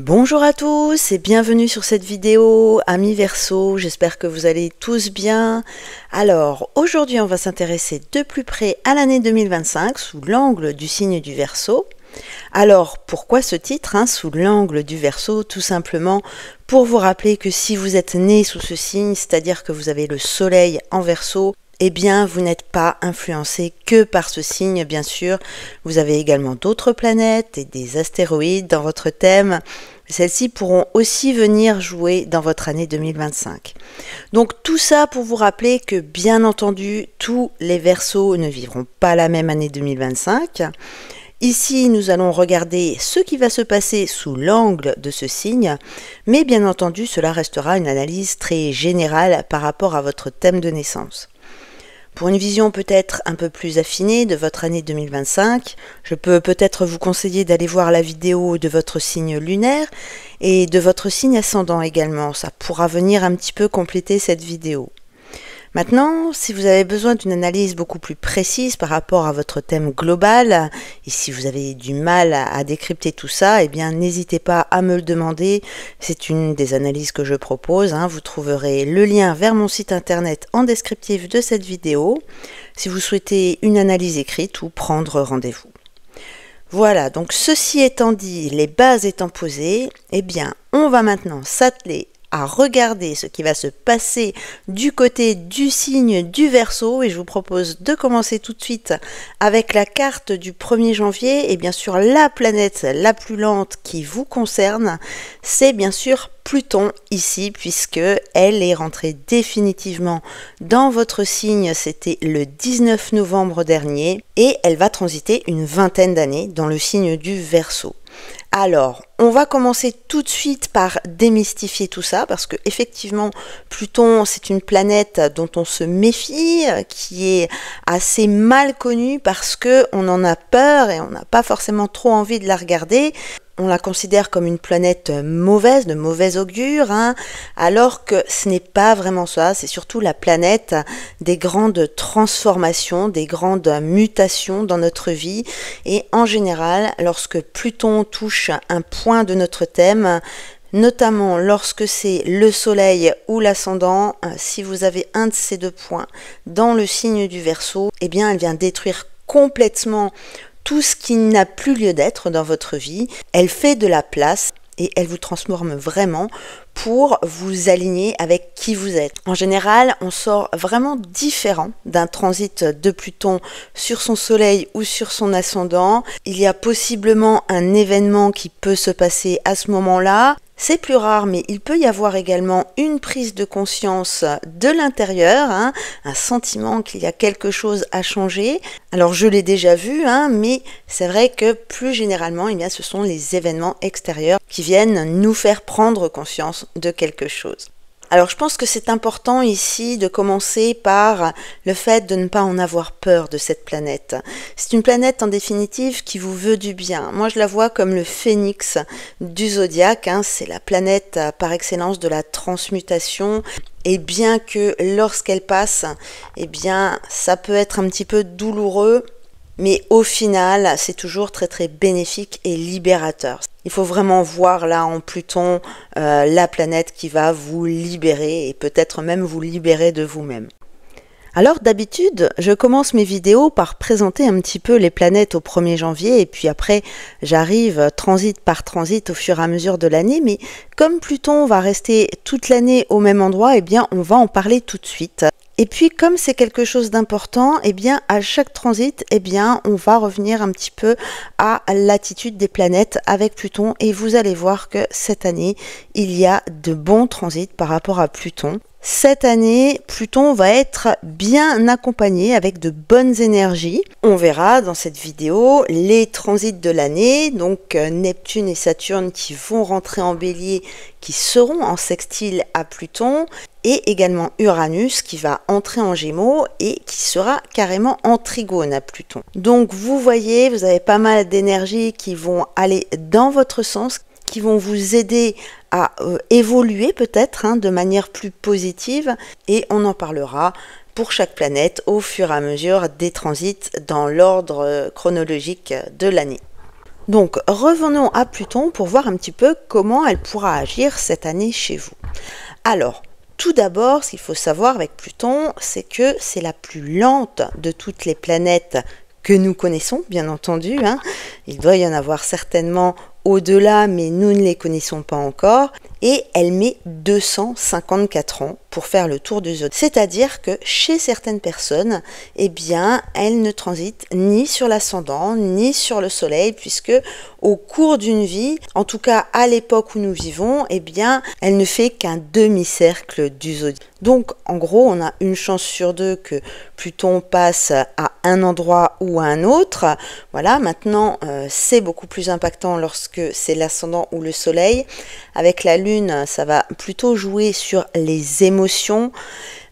Bonjour à tous et bienvenue sur cette vidéo, amis Verseau, j'espère que vous allez tous bien. Alors, aujourd'hui on va s'intéresser de plus près à l'année 2025 sous l'angle du signe du Verseau. Alors, pourquoi ce titre, sous l'angle du Verseau? Tout simplement pour vous rappeler que si vous êtes né sous ce signe, c'est-à-dire que vous avez le soleil en Verseau, eh bien, vous n'êtes pas influencé que par ce signe, bien sûr. Vous avez également d'autres planètes et des astéroïdes dans votre thème. Celles-ci pourront aussi venir jouer dans votre année 2025. Donc tout ça pour vous rappeler que, bien entendu, tous les Verseaux ne vivront pas la même année 2025. Ici, nous allons regarder ce qui va se passer sous l'angle de ce signe, mais bien entendu, cela restera une analyse très générale par rapport à votre thème de naissance. Pour une vision peut-être un peu plus affinée de votre année 2025, je peux peut-être vous conseiller d'aller voir la vidéo de votre signe lunaire et de votre signe ascendant également. Ça pourra venir un petit peu compléter cette vidéo. Maintenant, si vous avez besoin d'une analyse beaucoup plus précise par rapport à votre thème global, et si vous avez du mal à décrypter tout ça, eh bien n'hésitez pas à me le demander. C'est une des analyses que je propose. Vous trouverez le lien vers mon site internet en descriptif de cette vidéo, si vous souhaitez une analyse écrite ou prendre rendez-vous. Voilà, donc ceci étant dit, les bases étant posées, eh bien on va maintenant s'atteler à regarder ce qui va se passer du côté du signe du Verseau, et je vous propose de commencer tout de suite avec la carte du 1er janvier, et bien sûr la planète la plus lente qui vous concerne, c'est bien sûr Pluton ici, puisque elle est rentrée définitivement dans votre signe, c'était le 19 novembre dernier, et elle va transiter une vingtaine d'années dans le signe du Verseau. Alors, on va commencer tout de suite par démystifier tout ça, parce que effectivement, Pluton, c'est une planète dont on se méfie, qui est assez mal connue parce que on en a peur et on n'a pas forcément trop envie de la regarder. On la considère comme une planète mauvaise, de mauvais augure, alors que ce n'est pas vraiment ça, c'est surtout la planète des grandes transformations, des grandes mutations dans notre vie. Et en général, lorsque Pluton touche un point de notre thème, notamment lorsque c'est le soleil ou l'ascendant, si vous avez un de ces deux points dans le signe du Verseau, eh bien elle vient détruire complètement tout ce qui n'a plus lieu d'être dans votre vie. Elle fait de la place et elle vous transforme vraiment pour vous aligner avec qui vous êtes. En général, on sort vraiment différent d'un transit de Pluton sur son soleil ou sur son ascendant. Il y a possiblement un événement qui peut se passer à ce moment-là. C'est plus rare, mais il peut y avoir également une prise de conscience de l'intérieur, un sentiment qu'il y a quelque chose à changer. Alors je l'ai déjà vu, mais c'est vrai que plus généralement, eh bien, ce sont les événements extérieurs qui viennent nous faire prendre conscience de quelque chose. Alors je pense que c'est important ici de commencer par le fait de ne pas en avoir peur de cette planète. C'est une planète en définitive qui vous veut du bien. Moi je la vois comme le phénix du zodiaque, c'est la planète par excellence de la transmutation. Et bien que lorsqu'elle passe, eh bien ça peut être un petit peu douloureux, mais au final, c'est toujours très très bénéfique et libérateur. Il faut vraiment voir là en Pluton la planète qui va vous libérer et peut-être même vous libérer de vous-même. Alors d'habitude, je commence mes vidéos par présenter un petit peu les planètes au 1er janvier et puis après j'arrive transit par transit au fur et à mesure de l'année, mais comme Pluton va rester toute l'année au même endroit, eh bien on va en parler tout de suite. Et puis comme c'est quelque chose d'important, eh bien à chaque transit, eh bien on va revenir un petit peu à l'attitude des planètes avec Pluton et vous allez voir que cette année, il y a de bons transits par rapport à Pluton. Cette année, Pluton va être bien accompagné avec de bonnes énergies. On verra dans cette vidéo les transits de l'année, donc Neptune et Saturne qui vont rentrer en Bélier, qui seront en sextile à Pluton, et également Uranus qui va entrer en Gémeaux et qui sera carrément en trigone à Pluton. Donc vous voyez, vous avez pas mal d'énergies qui vont aller dans votre sens, qui vont vous aider à évoluer peut-être de manière plus positive, et on en parlera pour chaque planète au fur et à mesure des transits dans l'ordre chronologique de l'année. Donc revenons à Pluton pour voir un petit peu comment elle pourra agir cette année chez vous. Alors, tout d'abord, ce qu'il faut savoir avec Pluton, c'est que c'est la plus lente de toutes les planètes que nous connaissons, bien entendu. Il doit y en avoir certainement au-delà, mais nous ne les connaissons pas encore. Et elle met 254 ans pour faire le tour du zodiaque. C'est-à-dire que chez certaines personnes, eh bien, elle ne transite ni sur l'ascendant, ni sur le soleil, puisque au cours d'une vie, en tout cas à l'époque où nous vivons, eh bien, elle ne fait qu'un demi-cercle du zodiaque. Donc, en gros, on a une chance sur deux que Pluton passe à un endroit ou à un autre. Voilà, maintenant, c'est beaucoup plus impactant lorsque c'est l'ascendant ou le soleil. Avec la lune, ça va plutôt jouer sur les émotions.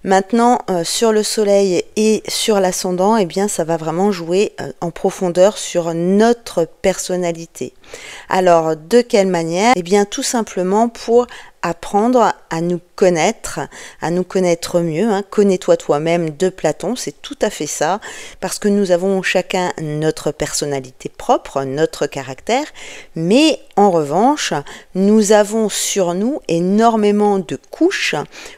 Maintenant, sur le soleil et sur l'ascendant, eh bien, ça va vraiment jouer en profondeur sur notre personnalité. Alors, de quelle manière? Eh bien, tout simplement pour apprendre à nous connaître mieux. Connais-toi toi-même de Platon, c'est tout à fait ça, parce que nous avons chacun notre personnalité propre, notre caractère, mais en revanche, nous avons sur nous énormément de couches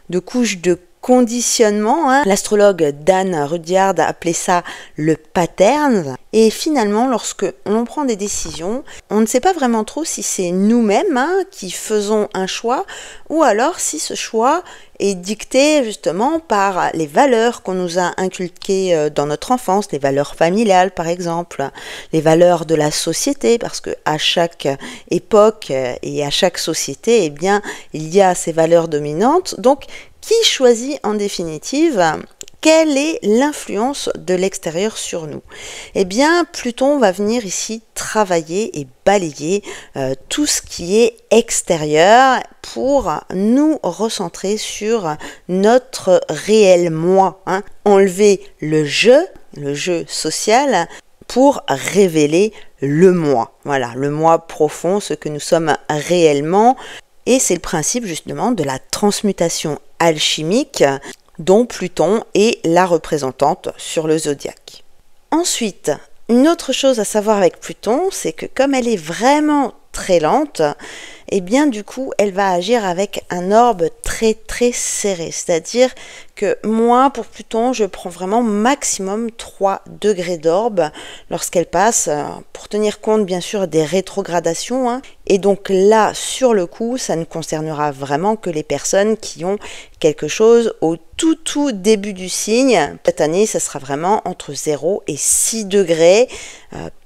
de conditionnement. L'astrologue Dan Rudyard appelait ça le pattern. Et finalement, lorsque l'on prend des décisions, on ne sait pas vraiment trop si c'est nous-mêmes qui faisons un choix ou alors si ce choix est dicté justement par les valeurs qu'on nous a inculquées dans notre enfance, les valeurs familiales par exemple, les valeurs de la société, parce que à chaque époque et à chaque société, eh bien, il y a ces valeurs dominantes. Donc, qui choisit en définitive quelle est l'influence de l'extérieur sur nous? Eh bien, Pluton va venir ici travailler et balayer tout ce qui est extérieur pour nous recentrer sur notre réel moi. Enlever le jeu social, pour révéler le moi. Voilà, le moi profond, ce que nous sommes réellement. Et c'est le principe justement de la transmutation alchimique dont Pluton est la représentante sur le zodiaque. Ensuite, une autre chose à savoir avec Pluton, c'est que comme elle est vraiment très lente, et bien du coup elle va agir avec un orbe très très serré, c'est-à-dire que moi pour Pluton je prends vraiment maximum 3 degrés d'orbe lorsqu'elle passe, pour tenir compte bien sûr des rétrogradations, et donc là sur le coup ça ne concernera vraiment que les personnes qui ont quelque chose au tout début du signe. Cette année ça sera vraiment entre 0 et 6 degrés,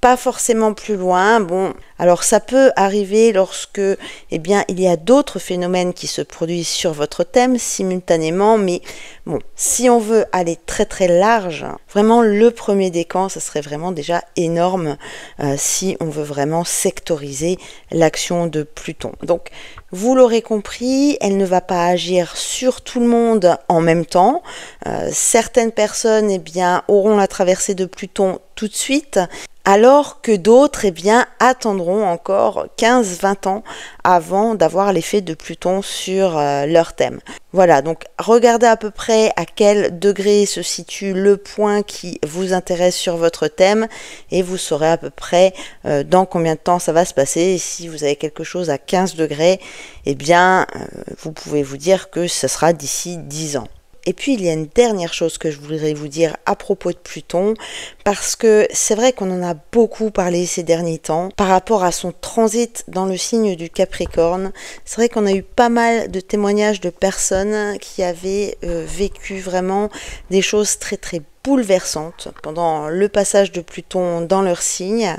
pas forcément plus loin. Bon, alors ça peut arriver lorsque eh bien, il y a d'autres phénomènes qui se produisent sur votre thème simultanément, mais bon, si on veut aller très très large, vraiment le premier décan, ça serait vraiment déjà énorme si on veut vraiment sectoriser l'action de Pluton. Donc, vous l'aurez compris, elle ne va pas agir sur tout le monde en même temps. Certaines personnes eh bien, auront la traversée de Pluton tout de suite, alors que d'autres eh bien, attendront encore 15-20 ans avant d'avoir l'effet de Pluton sur leur thème. Voilà, donc regardez à peu près à quel degré se situe le point qui vous intéresse sur votre thème et vous saurez à peu près dans combien de temps ça va se passer. Et si vous avez quelque chose à 15 degrés, eh bien, vous pouvez vous dire que ce sera d'ici 10 ans. Et puis, il y a une dernière chose que je voudrais vous dire à propos de Pluton, parce que c'est vrai qu'on en a beaucoup parlé ces derniers temps par rapport à son transit dans le signe du Capricorne. C'est vrai qu'on a eu pas mal de témoignages de personnes qui avaient vécu vraiment des choses très très bouleversantes pendant le passage de Pluton dans leur signe.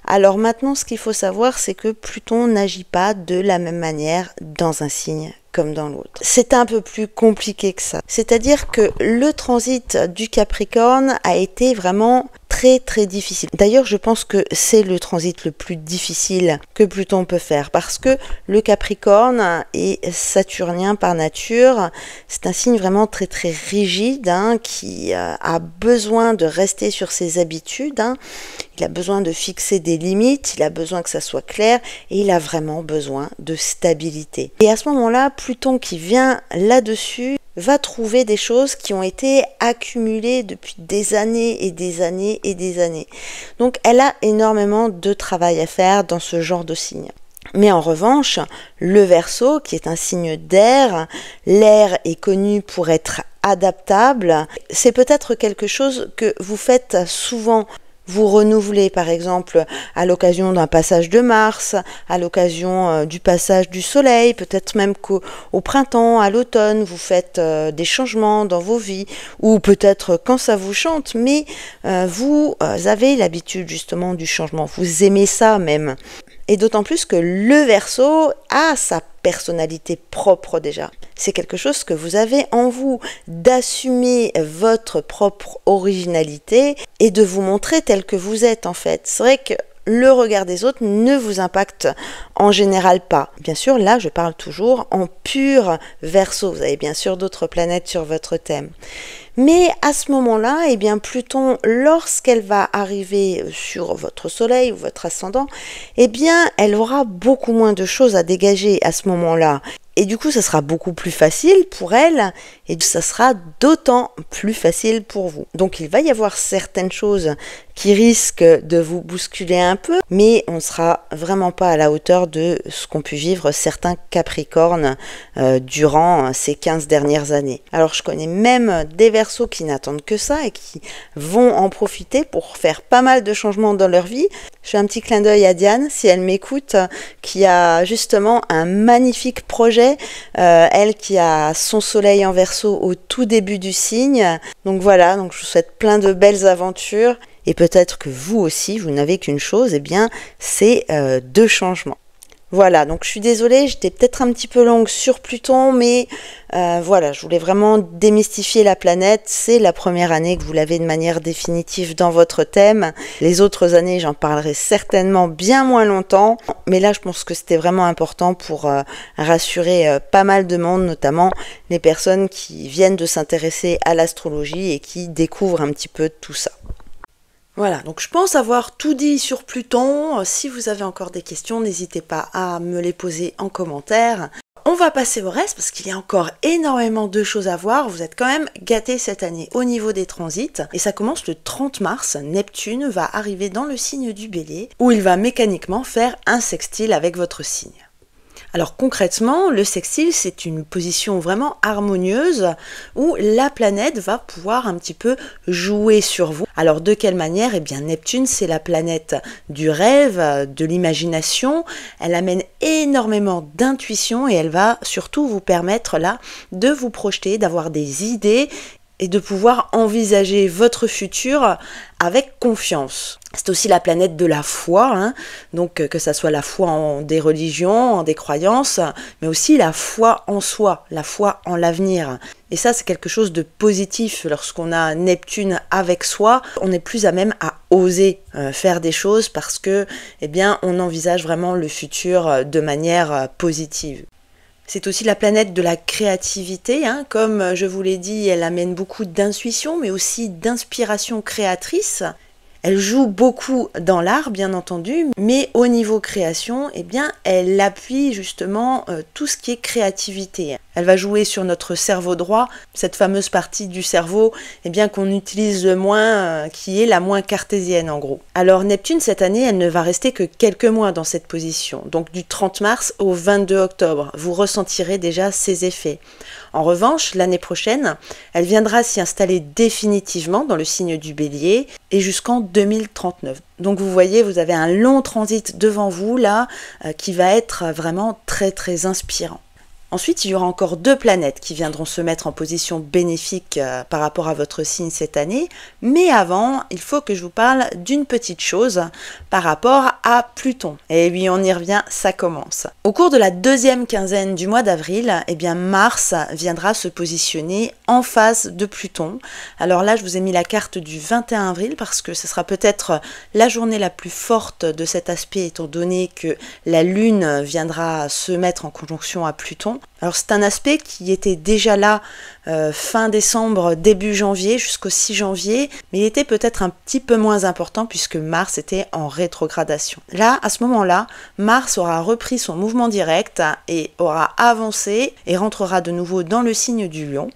Alors maintenant, ce qu'il faut savoir, c'est que Pluton n'agit pas de la même manière dans un signe comme dans l'autre. C'est un peu plus compliqué que ça. C'est-à-dire que le transit du Capricorne a été vraiment très très difficile. D'ailleurs, je pense que c'est le transit le plus difficile que Pluton peut faire, parce que le Capricorne est saturnien par nature. C'est un signe vraiment très très rigide, qui a besoin de rester sur ses habitudes. Il a besoin de fixer des limites, il a besoin que ça soit clair et il a vraiment besoin de stabilité. Et à ce moment-là, Pluton qui vient là-dessus va trouver des choses qui ont été accumulées depuis des années et des années et des années. Donc elle a énormément de travail à faire dans ce genre de signe. Mais en revanche, le Verseau, qui est un signe d'air, l'air est connu pour être adaptable. C'est peut-être quelque chose que vous faites souvent. Vous renouvelez par exemple à l'occasion d'un passage de Mars, à l'occasion du passage du Soleil, peut-être même qu'au printemps, à l'automne, vous faites des changements dans vos vies, ou peut-être quand ça vous chante, mais vous avez l'habitude justement du changement, vous aimez ça même. Et d'autant plus que le Verseau a sa personnalité propre déjà. C'est quelque chose que vous avez en vous, d'assumer votre propre originalité et de vous montrer tel que vous êtes en fait. C'est vrai que le regard des autres ne vous impacte en général pas. Bien sûr, là, je parle toujours en pur Verseau. Vous avez bien sûr d'autres planètes sur votre thème. Mais à ce moment-là, eh bien Pluton, lorsqu'elle va arriver sur votre soleil ou votre ascendant, eh bien elle aura beaucoup moins de choses à dégager à ce moment-là. Et du coup, ça sera beaucoup plus facile pour elle et ça sera d'autant plus facile pour vous. Donc il va y avoir certaines choses qui risquent de vous bousculer un peu, mais on ne sera vraiment pas à la hauteur de ce qu'ont pu vivre certains Capricornes durant ces 15 dernières années. Alors je connais même des Verseaux qui n'attendent que ça et qui vont en profiter pour faire pas mal de changements dans leur vie. Je fais un petit clin d'œil à Diane, si elle m'écoute, qui a justement un magnifique projet, elle qui a son soleil en Verseau au tout début du signe. Donc voilà, donc je vous souhaite plein de belles aventures. Et peut-être que vous aussi, vous n'avez qu'une chose, eh bien, c'est deux changements. Voilà, donc je suis désolée, j'étais peut-être un petit peu longue sur Pluton, mais voilà, je voulais vraiment démystifier la planète. C'est la première année que vous l'avez de manière définitive dans votre thème. Les autres années, j'en parlerai certainement bien moins longtemps, mais là, je pense que c'était vraiment important pour rassurer pas mal de monde, notamment les personnes qui viennent de s'intéresser à l'astrologie et qui découvrent un petit peu tout ça. Voilà, donc je pense avoir tout dit sur Pluton. Si vous avez encore des questions, n'hésitez pas à me les poser en commentaire. On va passer au reste parce qu'il y a encore énormément de choses à voir. Vous êtes quand même gâtés cette année au niveau des transits. Et ça commence le 30 mars. Neptune va arriver dans le signe du Bélier où il va mécaniquement faire un sextile avec votre signe. Alors concrètement, le sextile, c'est une position vraiment harmonieuse où la planète va pouvoir un petit peu jouer sur vous. Alors de quelle manière? Eh bien Neptune, c'est la planète du rêve, de l'imagination. Elle amène énormément d'intuition et elle va surtout vous permettre là de vous projeter, d'avoir des idées et de pouvoir envisager votre futur avec confiance. C'est aussi la planète de la foi, hein, donc que ça soit la foi en des religions, en des croyances, mais aussi la foi en soi, la foi en l'avenir. Et ça, c'est quelque chose de positif. Lorsqu'on a Neptune avec soi, on est plus à même à oser faire des choses parce que, eh bien, on envisage vraiment le futur de manière positive. C'est aussi la planète de la créativité, hein. Comme je vous l'ai dit, elle amène beaucoup d'intuition, mais aussi d'inspiration créatrice. Elle joue beaucoup dans l'art, bien entendu, mais au niveau création, eh bien, elle appuie justement tout ce qui est créativité. Elle va jouer sur notre cerveau droit, cette fameuse partie du cerveau eh bien, qu'on utilise le moins, qui est la moins cartésienne en gros. Alors Neptune, cette année, elle ne va rester que quelques mois dans cette position, donc du 30 mars au 22 octobre. Vous ressentirez déjà ses effets. En revanche, l'année prochaine, elle viendra s'y installer définitivement dans le signe du Bélier et jusqu'en 2039. Donc vous voyez, vous avez un long transit devant vous là qui va être vraiment très très inspirant. Ensuite, il y aura encore deux planètes qui viendront se mettre en position bénéfique par rapport à votre signe cette année. Mais avant, il faut que je vous parle d'une petite chose par rapport à Pluton. Et oui, on y revient, ça commence. Au cours de la deuxième quinzaine du mois d'avril, eh bien Mars viendra se positionner en face de Pluton. Alors là, je vous ai mis la carte du 21 avril parce que ce sera peut-être la journée la plus forte de cet aspect étant donné que la Lune viendra se mettre en conjonction à Pluton. opposition. Alors c'est un aspect qui était déjà là fin décembre, début janvier, jusqu'au 6 janvier, mais il était peut-être un petit peu moins important puisque Mars était en rétrogradation. Là, à ce moment-là, Mars aura repris son mouvement direct et aura avancé et rentrera de nouveau dans le signe du Lion,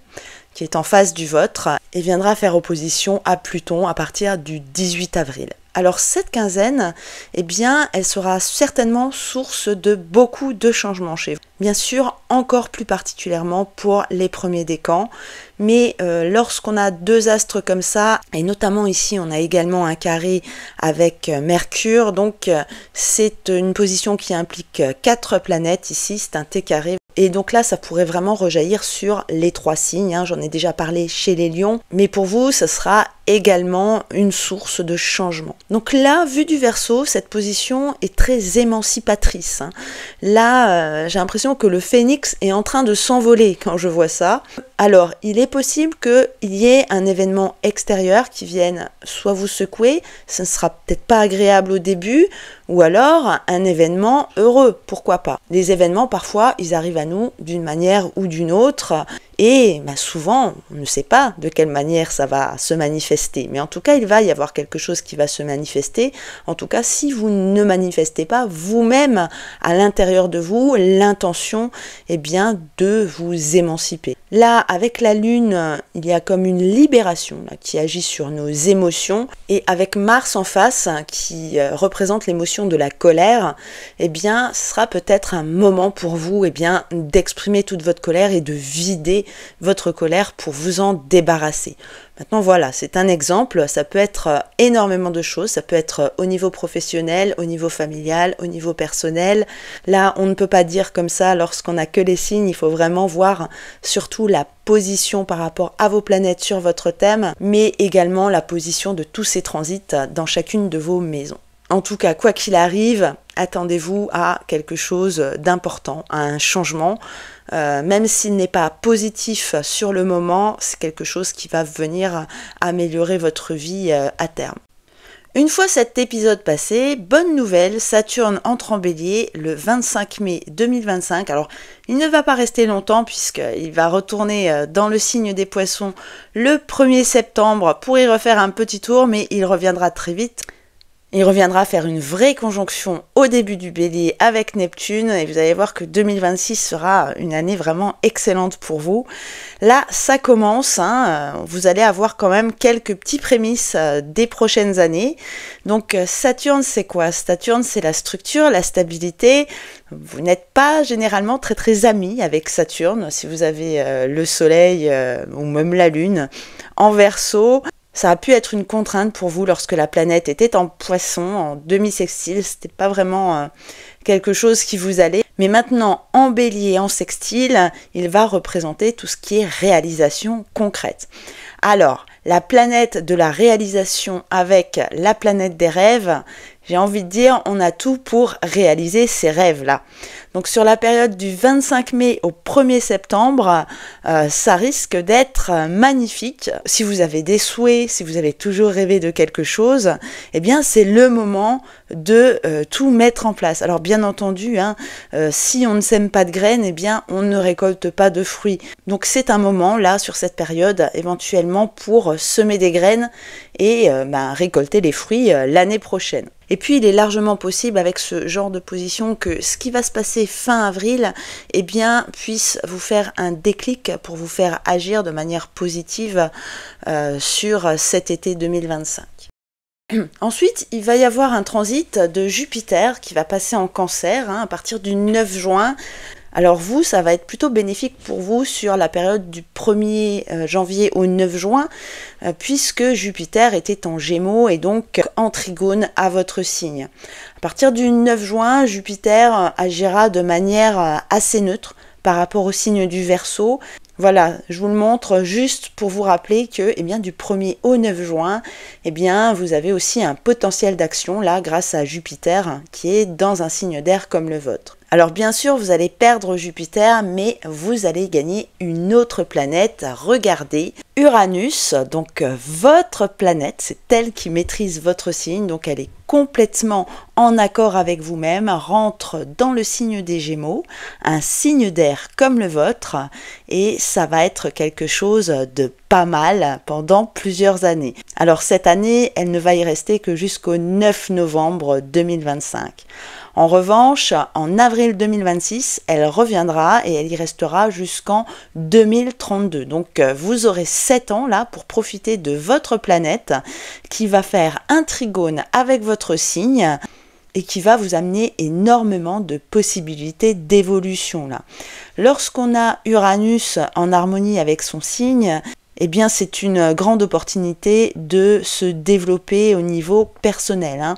qui est en face du vôtre, et viendra faire opposition à Pluton à partir du 18 avril. Alors cette quinzaine, eh bien, elle sera certainement source de beaucoup de changements chez vous. Bien sûr, encore plus particulièrement pour les premiers décans, mais lorsqu'on a deux astres comme ça, et notamment ici on a également un carré avec Mercure, donc c'est une position qui implique 4 planètes ici, c'est un T carré. Et donc là, ça pourrait vraiment rejaillir sur les 3 signes, hein. J'en ai déjà parlé chez les lions, mais pour vous, ce sera également une source de changement. Donc là, vu du Verseau, cette position est très émancipatrice, hein. Là, j'ai l'impression que le phénix est en train de s'envoler quand je vois ça. Alors, il est possible qu'il y ait un événement extérieur qui vienne soit vous secouer, ce ne sera peut-être pas agréable au début, ou alors un événement heureux, pourquoi pas. Les événements, parfois, ils arrivent à nous d'une manière ou d'une autre, et souvent, on ne sait pas de quelle manière ça va se manifester. Mais en tout cas, il va y avoir quelque chose qui va se manifester. En tout cas, si vous ne manifestez pas vous-même à l'intérieur de vous l'intention, eh bien, de vous émanciper. Là, avec la Lune, il y a comme une libération là, qui agit sur nos émotions. Et avec Mars en face, qui représente l'émotion de la colère, eh bien, ce sera peut-être un moment pour vous, eh bien, d'exprimer toute votre colère et de vider votre colère pour vous en débarrasser. Maintenant voilà, c'est un exemple, ça peut être énormément de choses, ça peut être au niveau professionnel, au niveau familial, au niveau personnel. Là, on ne peut pas dire comme ça lorsqu'on n'a que les signes, il faut vraiment voir surtout la position par rapport à vos planètes sur votre thème, mais également la position de tous ces transits dans chacune de vos maisons. En tout cas, quoi qu'il arrive, attendez-vous à quelque chose d'important, à un changement. Même s'il n'est pas positif sur le moment, c'est quelque chose qui va venir améliorer votre vie à terme. Une fois cet épisode passé, bonne nouvelle, Saturne entre en Bélier le 25 mai 2025. Alors, il ne va pas rester longtemps puisqu'il va retourner dans le signe des Poissons le 1er septembre pour y refaire un petit tour, mais il reviendra très vite. Il reviendra faire une vraie conjonction au début du Bélier avec Neptune et vous allez voir que 2026 sera une année vraiment excellente pour vous. Là, ça commence, hein, vous allez avoir quand même quelques petits prémices des prochaines années. Donc Saturne, c'est quoi? Saturne, c'est la structure, la stabilité. Vous n'êtes pas généralement très amis avec Saturne si vous avez le Soleil ou même la Lune en Verseau. Ça a pu être une contrainte pour vous lorsque la planète était en Poisson, en demi-sextile. C'était pas vraiment quelque chose qui vous allait. Mais maintenant, en Bélier, en sextile, il va représenter tout ce qui est réalisation concrète. Alors, la planète de la réalisation avec la planète des rêves, j'ai envie de dire, on a tout pour réaliser ces rêves-là. Donc sur la période du 25 mai au 1er septembre, ça risque d'être magnifique. Si vous avez des souhaits, si vous avez toujours rêvé de quelque chose, eh bien c'est le moment de tout mettre en place. Alors bien entendu, hein, si on ne sème pas de graines, eh bien on ne récolte pas de fruits. Donc c'est un moment là, sur cette période, éventuellement pour semer des graines et récolter les fruits l'année prochaine. Et puis il est largement possible avec ce genre de position que ce qui va se passer fin avril, eh bien, puisse vous faire un déclic pour vous faire agir de manière positive sur cet été 2025. Ensuite, il va y avoir un transit de Jupiter qui va passer en Cancer à partir du 9 juin. Alors vous, ça va être plutôt bénéfique pour vous sur la période du 1er janvier au 9 juin, puisque Jupiter était en Gémeaux et donc en trigone à votre signe. À partir du 9 juin, Jupiter agira de manière assez neutre par rapport au signe du Verseau. Voilà, je vous le montre juste pour vous rappeler que du 1er au 9 juin, vous avez aussi un potentiel d'action là grâce à Jupiter qui est dans un signe d'air comme le vôtre. Alors bien sûr, vous allez perdre Jupiter, mais vous allez gagner une autre planète. Regardez, Uranus, donc votre planète, c'est elle qui maîtrise votre signe, donc elle est complètement en accord avec vous-même, rentre dans le signe des Gémeaux, un signe d'air comme le vôtre, et ça va être quelque chose de pas mal pendant plusieurs années. Alors cette année, elle ne va y rester que jusqu'au 9 novembre 2025. En revanche, en avril 2026, elle reviendra et elle y restera jusqu'en 2032. Donc vous aurez 7 ans là pour profiter de votre planète qui va faire un trigone avec votre signe et qui va vous amener énormément de possibilités d'évolution là. Lorsqu'on a Uranus en harmonie avec son signe, eh bien c'est une grande opportunité de se développer au niveau personnel.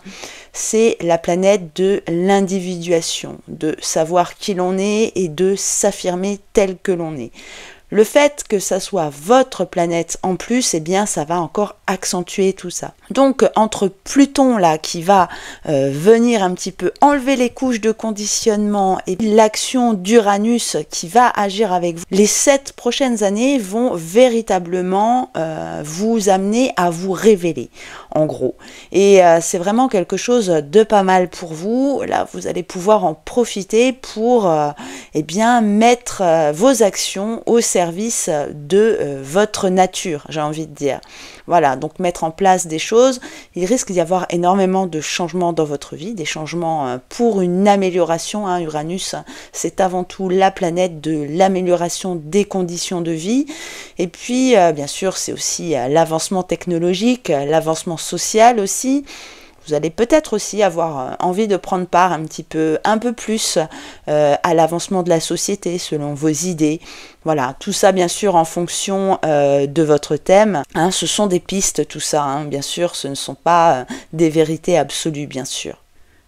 C'est la planète de l'individuation, de savoir qui l'on est et de s'affirmer tel que l'on est. Le fait que ça soit votre planète en plus, eh bien ça va encore accentuer tout ça. Donc entre Pluton là qui va venir un petit peu enlever les couches de conditionnement et l'action d'Uranus qui va agir avec vous, les 7 prochaines années vont véritablement vous amener à vous révéler en gros. Et c'est vraiment quelque chose de pas mal pour vous. Là vous allez pouvoir en profiter pour eh bien mettre vos actions au service de votre nature, j'ai envie de dire. Voilà, donc mettre en place des choses. Il risque d'y avoir énormément de changements dans votre vie, des changements pour une amélioration. Uranus, c'est avant tout la planète de l'amélioration des conditions de vie. Et puis, bien sûr, c'est aussi l'avancement technologique, l'avancement social aussi. Vous allez peut-être aussi avoir envie de prendre part un peu plus à l'avancement de la société selon vos idées. Voilà, tout ça bien sûr en fonction de votre thème. Ce sont des pistes tout ça, bien sûr, ce ne sont pas des vérités absolues bien sûr.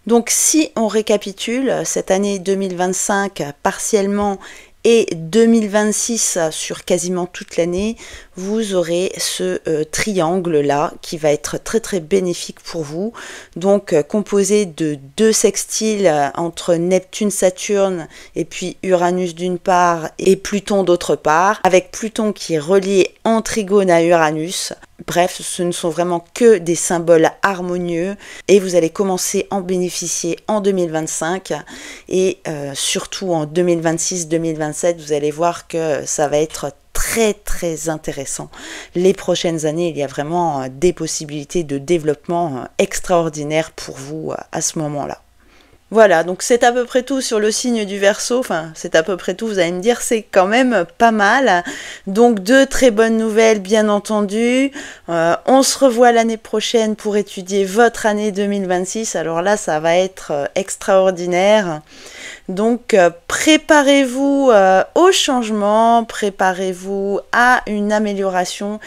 Donc si on récapitule, cette année 2025 partiellement et 2026 sur quasiment toute l'année, vous aurez ce triangle là qui va être très très bénéfique pour vous, donc composé de 2 sextiles entre Neptune, Saturne et puis Uranus d'une part et Pluton d'autre part, avec Pluton qui est relié en trigone à Uranus. Bref, ce ne sont vraiment que des symboles harmonieux et vous allez commencer à en bénéficier en 2025 et surtout en 2026-2027, vous allez voir que ça va être très très intéressant. Les prochaines années, il y a vraiment des possibilités de développement extraordinaires pour vous à ce moment-là. Voilà, donc c'est à peu près tout sur le signe du Verseau, enfin c'est à peu près tout, vous allez me dire, c'est quand même pas mal. Donc 2 très bonnes nouvelles bien entendu, on se revoit l'année prochaine pour étudier votre année 2026, alors là ça va être extraordinaire. Donc préparez-vous au changement, préparez-vous à une amélioration.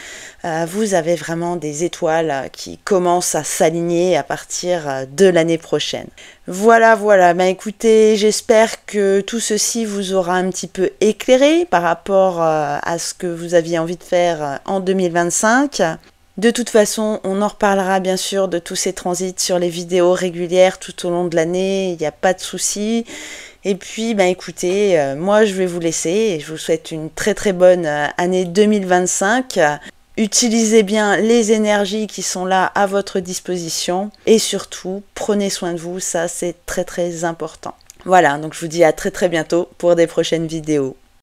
Vous avez vraiment des étoiles qui commencent à s'aligner à partir de l'année prochaine. Voilà, écoutez, j'espère que tout ceci vous aura un petit peu éclairé par rapport à ce que vous aviez envie de faire en 2025. De toute façon, on en reparlera bien sûr de tous ces transits sur les vidéos régulières tout au long de l'année, il n'y a pas de souci. Et puis, écoutez, moi je vais vous laisser et je vous souhaite une très très bonne année 2025. Utilisez bien les énergies qui sont là à votre disposition et surtout, prenez soin de vous, ça c'est très très important. Voilà, donc je vous dis à très très bientôt pour des prochaines vidéos.